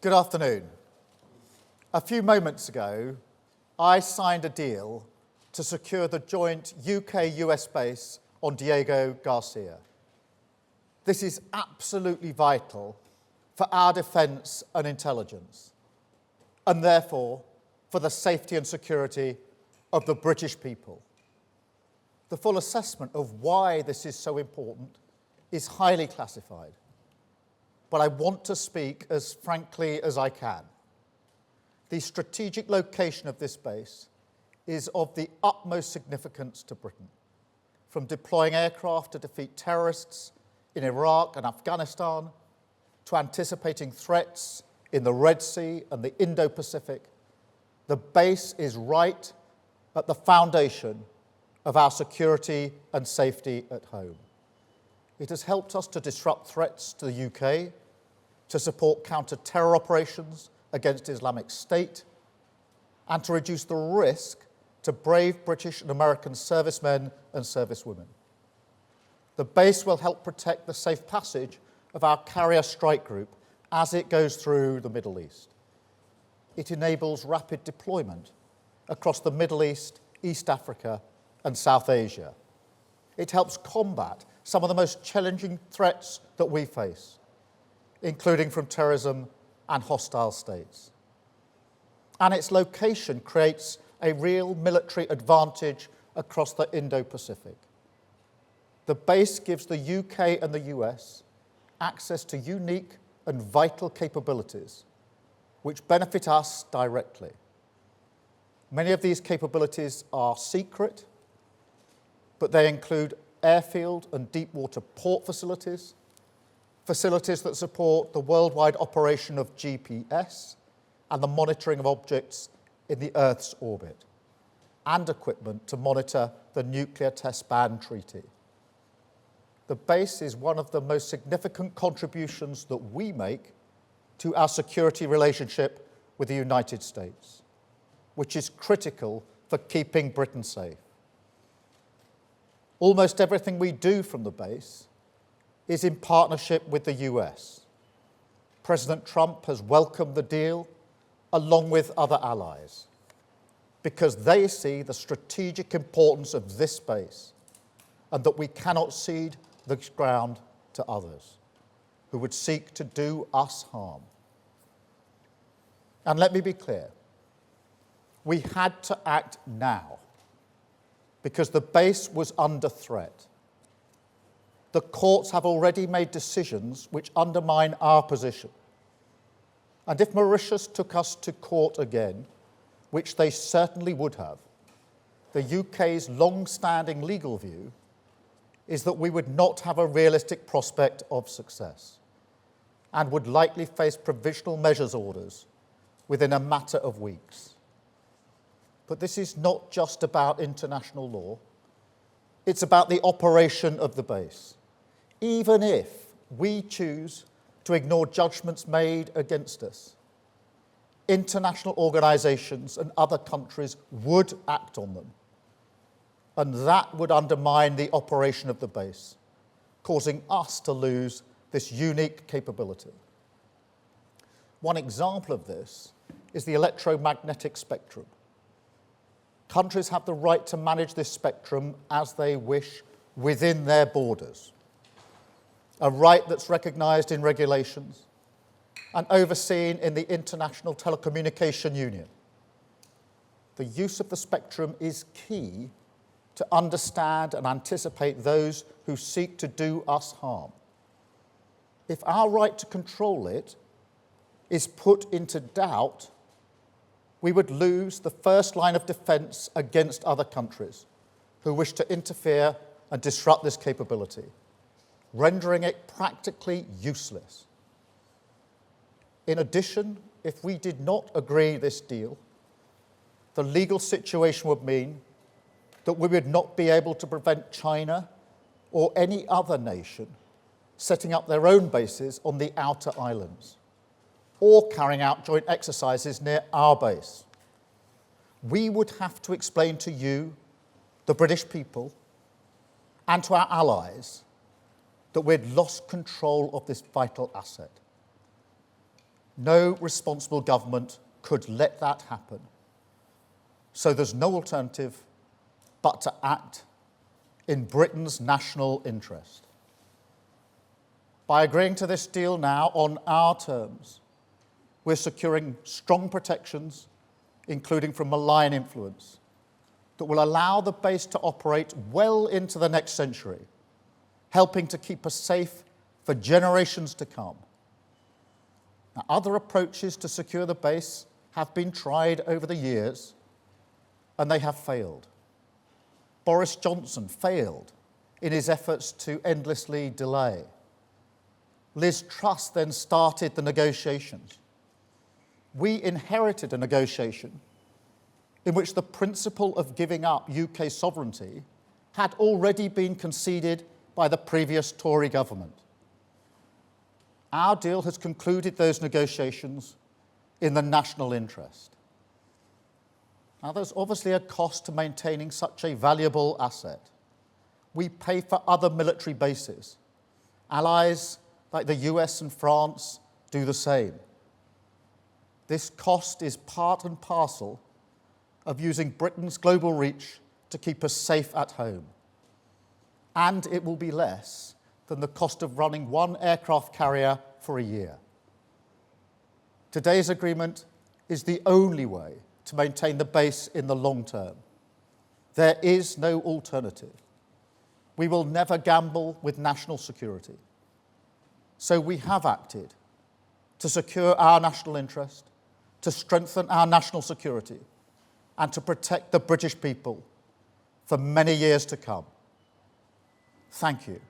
Good afternoon. A few moments ago, I signed a deal to secure the joint UK-US base on Diego Garcia. This is absolutely vital for our defence and intelligence, and therefore for the safety and security of the British people. The full assessment of why this is so important is highly classified, but I want to speak as frankly as I can. The strategic location of this base is of the utmost significance to Britain, from deploying aircraft to defeat terrorists in Iraq and Afghanistan, to anticipating threats in the Red Sea and the Indo-Pacific. The base is right at the foundation of our security and safety at home. It has helped us to disrupt threats to the UK, to support counter-terror operations against Islamic State, and to reduce the risk to brave British and American servicemen and servicewomen. The base will help protect the safe passage of our carrier strike group as it goes through the Middle East. It enables rapid deployment across the Middle East, East Africa, and South Asia. It helps combat some of the most challenging threats that we face, including from terrorism and hostile states. And its location creates a real military advantage across the Indo-Pacific. The base gives the UK and the US access to unique and vital capabilities which benefit us directly. Many of these capabilities are secret, but they include airfield and deep water port facilities, facilities that support the worldwide operation of GPS and the monitoring of objects in the Earth's orbit, and equipment to monitor the Nuclear Test Ban Treaty. The base is one of the most significant contributions that we make to our security relationship with the United States, which is critical for keeping Britain safe. Almost everything we do from the base is in partnership with the US. President Trump has welcomed the deal along with other allies because they see the strategic importance of this base and that we cannot cede the ground to others who would seek to do us harm. And let me be clear, we had to act now because the base was under threat. The courts have already made decisions which undermine our position. And if Mauritius took us to court again, which they certainly would have, the UK's long-standing legal view is that we would not have a realistic prospect of success and would likely face provisional measures orders within a matter of weeks. But this is not just about international law. It's about the operation of the base. Even if we choose to ignore judgments made against us, international organisations and other countries would act on them, and that would undermine the operation of the base, causing us to lose this unique capability. One example of this is the electromagnetic spectrum. Countries have the right to manage this spectrum as they wish within their borders, a right that's recognised in regulations and overseen in the International Telecommunication Union. The use of the spectrum is key to understand and anticipate those who seek to do us harm. If our right to control it is put into doubt, we would lose the first line of defence against other countries who wish to interfere and disrupt this capability, rendering it practically useless. In addition, if we did not agree this deal, the legal situation would mean that we would not be able to prevent China or any other nation setting up their own bases on the outer islands or carrying out joint exercises near our base. We would have to explain to you, the British people, and to our allies that we'd lost control of this vital asset. No responsible government could let that happen. So there's no alternative but to act in Britain's national interest. By agreeing to this deal now on our terms, we're securing strong protections, including from malign influence, that will allow the base to operate well into the next century, helping to keep us safe for generations to come. Now, other approaches to secure the base have been tried over the years, and they have failed. Boris Johnson failed in his efforts to endlessly delay. Liz Truss then started the negotiations. We inherited a negotiation in which the principle of giving up UK sovereignty had already been conceded by the previous Tory government. Our deal has concluded those negotiations in the national interest. Now, there's obviously a cost to maintaining such a valuable asset. We pay for other military bases. Allies like the US and France do the same. This cost is part and parcel of using Britain's global reach to keep us safe at home. And it will be less than the cost of running one aircraft carrier for a year. Today's agreement is the only way to maintain the base in the long term. There is no alternative. We will never gamble with national security. So we have acted to secure our national interest, to strengthen our national security, and to protect the British people for many years to come. Thank you.